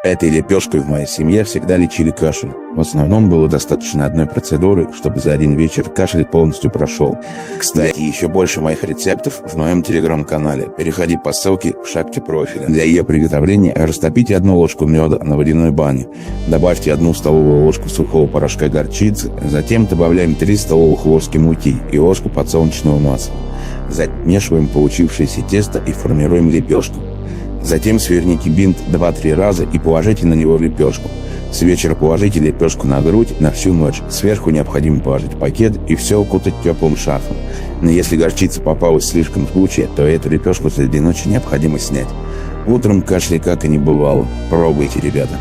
Этой лепешкой в моей семье всегда лечили кашель. В основном было достаточно одной процедуры, чтобы за один вечер кашель полностью прошел. Кстати, еще больше моих рецептов в моем телеграм-канале. Переходи по ссылке в шапке профиля. Для ее приготовления растопите 1 ложку меда на водяной бане. Добавьте 1 столовую ложку сухого порошка горчицы. Затем добавляем 3 столовых ложки муки и ложку подсолнечного масла. Замешиваем получившееся тесто и формируем лепешку. Затем сверните бинт 2-3 раза и положите на него лепешку. С вечера положите лепешку на грудь на всю ночь. Сверху необходимо положить пакет и все укутать теплым шарфом. Но если горчица попалась слишком жгучая, то эту лепешку среди ночи необходимо снять. Утром кашля как и не бывало. Пробуйте, ребята.